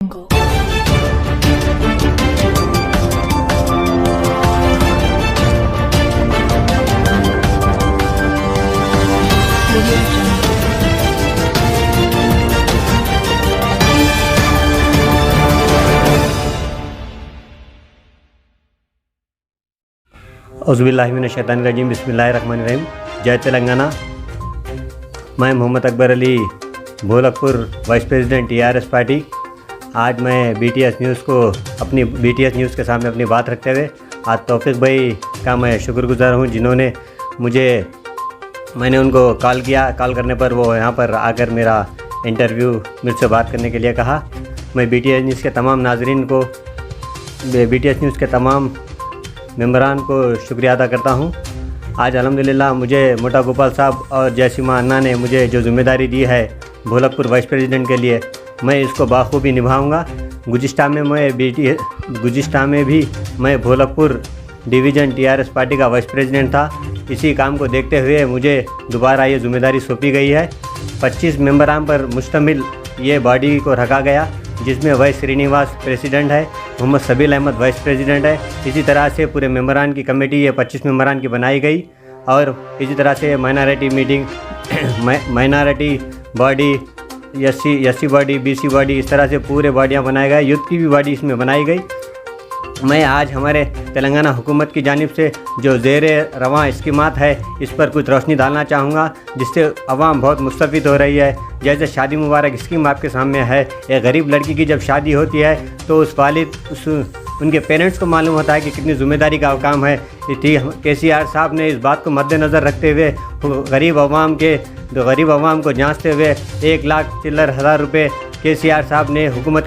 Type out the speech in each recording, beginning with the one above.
Jungle. Audio Jungle. औज़ुबिल्लाहिमिनश्शैतानिर्रजीम बिस्मिल्लाहिर्रहमानिर्रहीम। जय तेलंगाना। मैं Mohammed Akbar Ali, Bholakpur vice president TRS party. आज मैं बीटीएस न्यूज़ के सामने अपनी बात रखते हुए आज तौफीक भाई का मैं शुक्रगुज़ार हूँ, जिन्होंने मैंने उनको कॉल करने पर वो यहाँ पर आकर मेरा इंटरव्यू मुझसे बात करने के लिए कहा। मैं बीटीएस न्यूज़ के तमाम नाजरीन को, बीटीएस न्यूज़ के तमाम मेंबरान को शुक्रिया अदा करता हूँ। आज अल्हम्दुलिल्लाह मुझे मोटा गोपाल साहब और जयसीमा अन्ना ने मुझे जो ज़िम्मेदारी दी है भोलकपुर वाइस प्रेसिडेंट के लिए, मैं इसको बाखूबी निभाऊंगा। गुज़िश्ता में भी मैं भोलकपुर डिवीज़न टीआरएस पार्टी का वाइस प्रेसिडेंट था। इसी काम को देखते हुए मुझे दोबारा ये ज़िम्मेदारी सौंपी गई है। 25 मेंबरान पर मुश्तमिल ये बॉडी को रखा गया, जिसमें वाई श्रीनिवास प्रेसिडेंट है, मोहम्मद सबील अहमद वाइस प्रेसिडेंट है। इसी तरह से पूरे मेंबरान की कमेटी ये 25 मेंबरान की बनाई गई और इसी तरह से minority body, SC body, BC body, इस तरह से पूरे बॉडियाँ बनाए गए। यूथ की भी बॉडी इसमें बनाई गई। मैं आज हमारे तेलंगाना हुकूमत की जानिब से जो ज़ेरे रवां स्कीमात है इस पर कुछ रोशनी डालना चाहूँगा, जिससे अवाम बहुत मुस्तफ़ीद हो रही है। जैसे शादी मुबारक स्कीम आपके सामने है। एक गरीब लड़की की जब शादी होती है तो उनके पेरेंट्स को मालूम होता है कि कितनी ज़िम्मेदारी का काम है। केसीआर साहब ने इस बात को मद्देनज़र रखते हुए गरीब आवाम को जांचते हुए 1,00,000 रुपये केसीआर साहब ने हुकूमत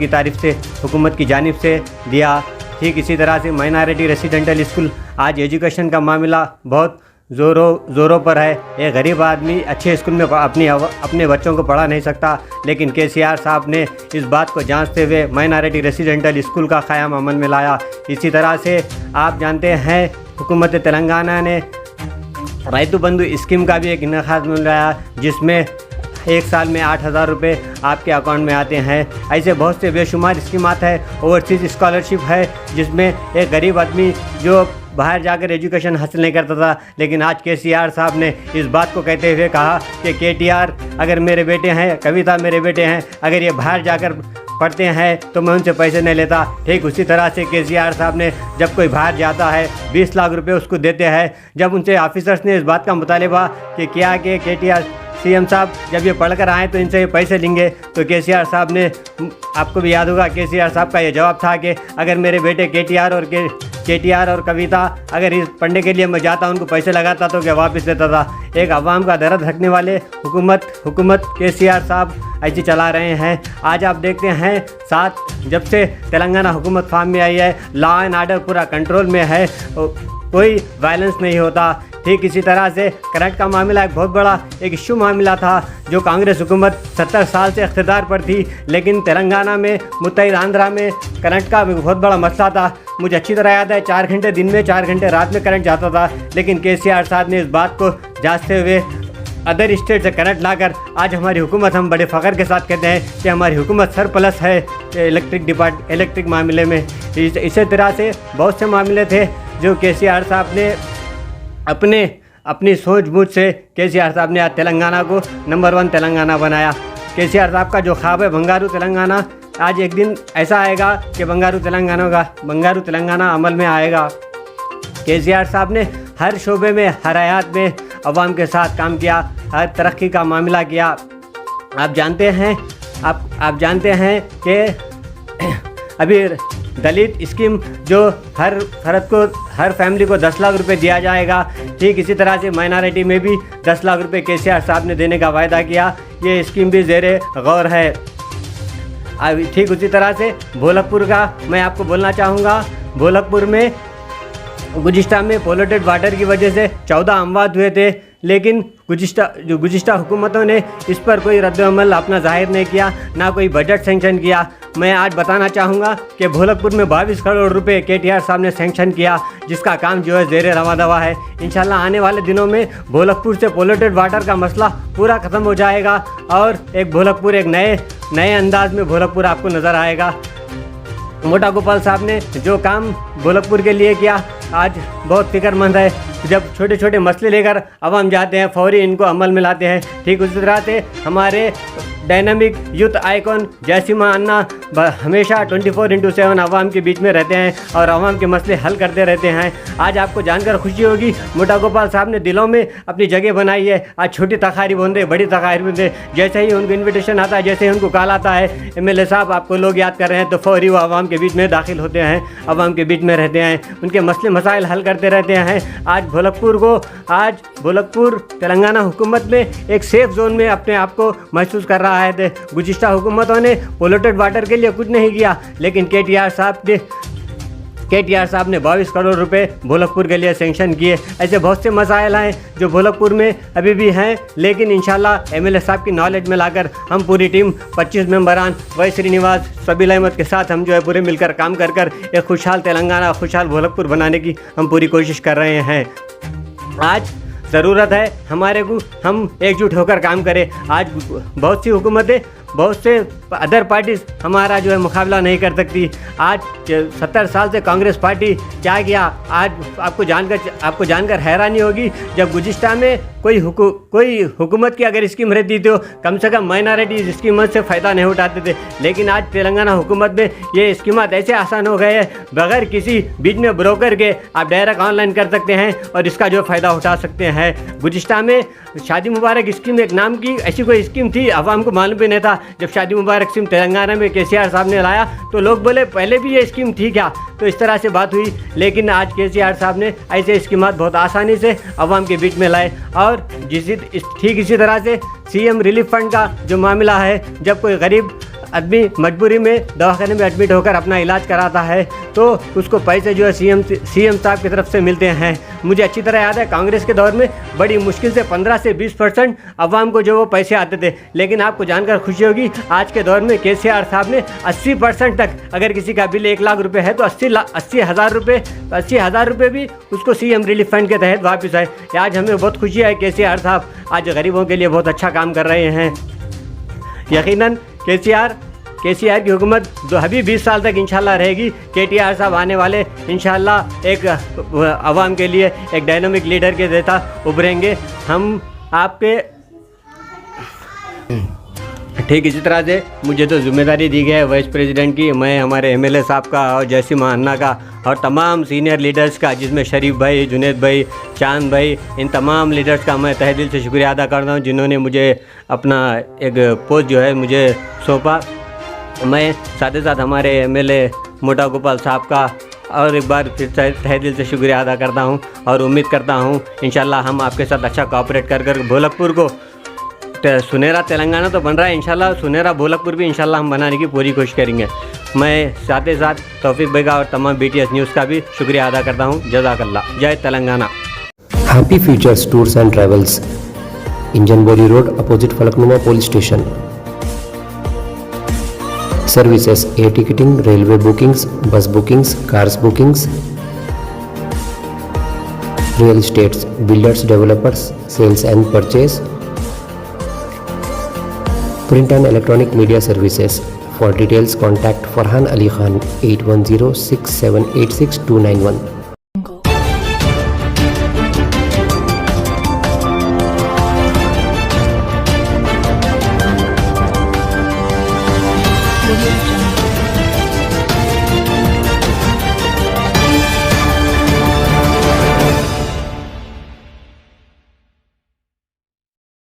की जानिब से दिया। ठीक इसी तरह से माइनॉरिटी रेसिडेंटल स्कूल, आज एजुकेशन का मामला बहुत ज़ोरों पर है। एक गरीब आदमी अच्छे स्कूल में अपने बच्चों को पढ़ा नहीं सकता, लेकिन केसीआर साहब ने इस बात को जांचते हुए माइनॉरिटी रेसिडेंटल स्कूल का क़याम अमल में लाया। इसी तरह से आप जानते हैं हुकूमत तेलंगाना ने रैतु बंधु स्कीम का भी एक इनेकाद में लाया, जिसमें एक साल में 8,000 रुपये आपके अकाउंट में आते हैं। ऐसे बहुत से बेशुमार स्कीमात है। ओवरसीज़ स्कॉलरशिप है, जिसमें एक गरीब आदमी जो बाहर जाकर एजुकेशन हासिल नहीं करता था, लेकिन आज केसीआर साहब ने इस बात को कहते हुए कहा कि केटीआर अगर मेरे बेटे हैं, कविता मेरे बेटे हैं, अगर ये बाहर जाकर पढ़ते हैं तो मैं उनसे पैसे नहीं लेता। ठीक उसी तरह से केसीआर साहब ने जब कोई बाहर जाता है 20 लाख रुपए उसको देते हैं। जब उनसे ऑफिसर्स ने इस बात का मुतालिबा कि क्या कि केटीआर सीएम साहब जब ये पढ़कर आए तो इनसे ये पैसे लेंगे, तो केसीआर साहब ने, आपको भी याद होगा, केसीआर साहब का ये जवाब था कि अगर मेरे बेटे केटीआर और कविता अगर इस पढ़ने के लिए मैं जाता उनको पैसे लगाता तो क्या वापस देता था। एक अवाम का दर्द रखने वाले हुकूमत केसीआर साहब ऐसे चला रहे हैं। आज आप देखते हैं जब से तेलंगाना हुकूमत फार्म में आई है, लॉ एंड आर्डर पूरा कंट्रोल में है, कोई वायलेंस नहीं होता। ठीक इसी तरह से करंट का मामला एक बहुत बड़ा एक इशू मामला था, जो कांग्रेस हुकूमत 70 साल से इख्तिदार पर थी, लेकिन तेलंगाना में, मुत्तहिद आंध्रा में करंट का बहुत बड़ा मसला था। मुझे अच्छी तरह याद है 4 घंटे दिन में 4 घंटे रात में करंट जाता था, लेकिन केसीआर साहब ने इस बात को जांचते हुए अदर स्टेट से करंट लाकर आज हमारी हुकूमत, हम बड़े फ़ख्र के साथ कहते हैं कि हमारी हुकूमत सरप्लस है इलेक्ट्रिक मामले में। इसी तरह से बहुत से मामले थे जो केसीआर साहब ने अपनी सूझबूझ से केसीआर साहब ने आज तेलंगाना को नंबर 1 तेलंगाना बनाया। केसीआर साहब का जो ख्वाब है बंगारू तेलंगाना, आज एक दिन ऐसा आएगा कि बंगारू तेलंगाना अमल में आएगा। केसीआर साहब ने हर शोबे में, हर हयात में अवाम के साथ काम किया, हर तरक्की का मामला किया। आप जानते हैं कि अभी दलित स्कीम जो हर फैमिली को 10 लाख रुपए दिया जाएगा, ठीक इसी तरह से माइनॉरिटी में भी 10 लाख रुपए केसीआर साहब ने देने का वायदा किया। ये स्कीम भी ज़ेरे गौर है। ठीक उसी तरह से भोलकपुर का मैं आपको बोलना चाहूँगा। भोलकपुर में गुज़िश्ता में पोल्यूटेड वाटर की वजह से 14 अमवात हुए थे, लेकिन गुज़िश्ता हुकूमतों ने इस पर कोई रद्द-ओ-अमल अपना ज़ाहिर नहीं किया, ना कोई बजट सेंक्शन किया। मैं आज बताना चाहूँगा कि भोलकपुर में 22 करोड़ रुपए KTR साहब ने सैंक्शन किया, जिसका काम जो है ज़ेरे रवा दवा है। इंशाल्लाह आने वाले दिनों में भोलकपुर से पोल्यूटेड वाटर का मसला पूरा ख़त्म हो जाएगा और एक भोलकपुर एक नए अंदाज में भोलकपुर आपको नज़र आएगा। मोटा गोपाल साहब ने जो काम भोलकपुर के लिए किया आज बहुत फिक्रमंद है। जब छोटे छोटे मसले लेकर अवाम जाते हैं फौरी इनको अमल में लाते हैं। ठीक उसी तरह से हमारे डायनामिक यूथ आइकॉन जैसिमा अन्ना हमेशा 24/7 आवाम के बीच में रहते हैं और आवाम के मसले हल करते रहते हैं। आज आपको जानकर खुशी होगी मोटा गोपाल साहब ने दिलों में अपनी जगह बनाई है। आज छोटी तकारीब होंगे, बड़ी तकारीब होंगे, जैसे ही उनको इन्विटेशन आता है, जैसे ही उनको कॉल आता है MLA साहब आपको लोग याद कर रहे हैं, तो फौरी वो आवाम के बीच में दाखिल होते हैं, आवाम के बीच में रहते हैं, उनके मसले मसाइल हल करते रहते हैं। आज भोलकपुर तेलंगाना हुकूमत में एक सेफ जोन में अपने आप को महसूस कर रहा है। गुज़िश्ता हुकूमतों ने पोल्यूटेड वाटर के लिए कुछ नहीं किया, लेकिन KTR साहब ने 22 करोड़ रुपए भोलकपुर के लिए सेंक्शन किए। ऐसे बहुत से मसाइल हैं जो भोलकपुर में अभी भी हैं, लेकिन इंशाल्लाह MLA साहब की नॉलेज में लाकर हम पूरी टीम 25 मेंबरान वाई श्रीनिवास सबील अहमद के साथ हम जो है पूरे मिलकर काम कर एक खुशहाल तेलंगाना, खुशहाल भोलकपुर बनाने की हम पूरी कोशिश कर रहे हैं। आज ज़रूरत है हमारे को हम एकजुट होकर काम करें। आज बहुत सी हुकूमतें, बहुत से अदर पार्टीज़ हमारा जो है मुकाबला नहीं कर सकती। आज 70 साल से कांग्रेस पार्टी क्या किया, आज आपको जानकर हैरानी होगी। जब गुज़िश्ता में कोई हुकूमत की अगर स्कीम रहती तो कम से कम माइनॉरिटी स्कीम से फ़ायदा नहीं उठाते थे, लेकिन आज तेलंगाना हुकूमत में ये स्कीमात ऐसे आसान हो गए हैं, बगैर किसी बीच में ब्रोकर के आप डायरेक्ट ऑनलाइन कर सकते हैं और इसका जो फ़ायदा उठा सकते हैं। गुज़िश्ता में शादी मुबारक स्कीम एक नाम की ऐसी कोई स्कीम थी, आवाम को मालूम भी नहीं था। जब शादी मुबारक स्कीम तेलंगाना में KCR साहब ने लाया तो लोग बोले पहले भी ये स्कीम थी क्या, तो इस तरह से बात हुई। लेकिन आज KCR साहब ने ऐसे स्कीमात बहुत आसानी से आवाम के बीच में लाए। और ठीक इसी तरह से CM रिलीफ फंड का जो मामला है, जब कोई गरीब आदमी मजबूरी में दवाखाने में एडमिट होकर अपना इलाज कराता है तो उसको पैसे जो है CM साहब की तरफ से मिलते हैं। मुझे अच्छी तरह याद है कांग्रेस के दौर में बड़ी मुश्किल से 15 से 20% आवाम को जो वो पैसे आते थे, लेकिन आपको जानकर खुशी होगी आज के दौर में KCR साहब ने 80% तक, अगर किसी का बिल 1 लाख रुपए है तो 80,000 रुपये भी उसको CM रिलीफ फंड के तहत वापस आए। आज हमें बहुत खुशी है KCR साहब आज गरीबों के लिए बहुत अच्छा काम कर रहे हैं। यकीनन KCR की हुकूमत जो अभी 20 साल तक इंशाल्लाह रहेगी। KTR साहब आने वाले इंशाल्लाह एक आवाम के लिए एक डायनामिक लीडर के जैसा उभरेंगे। हम आपके ठीक इसी तरह से मुझे तो जिम्मेदारी दी गई है वाइस प्रेसिडेंट की। मैं हमारे MLA साहब का और जैसिमा अन्ना का और तमाम सीनियर लीडर्स का, जिसमें शरीफ भाई, जुनेद भाई, चांद भाई, इन तमाम लीडर्स का मैं तहे दिल से शुक्रिया अदा करता हूँ जिन्होंने मुझे अपना एक पोस्ट जो है मुझे सौंपा। मैं साथ ही साथ हमारे MLA मोटा गोपाल साहब का और एक बार फिर तहे दिल से शुक्रिया अदा करता हूँ और उम्मीद करता हूँ इंशाल्लाह हम आपके साथ अच्छा कोऑपरेट कर भोलकपुर को सुनहरा तेलंगाना तो बन रहा है, इंशाल्लाह सुनहरा भोलकपुर भी इंशाल्लाह हम बनाने की पूरी कोशिश करेंगे। मैं साथ ही साथ तौफीक भाई का और तमाम BTS न्यूज़ का भी शुक्रिया अदा करता हूँ। जज़ाकल्लाह। जय Telangana. Happy futures tours and travels, engine Bowli road, opposite Falaknuma police station. Services air ticketing, railway bookings, bus bookings, cars bookings, real estates, builders, developers, sales and purchase, print and electronic media services. For details contact Farhan Ali Khan 8106786291.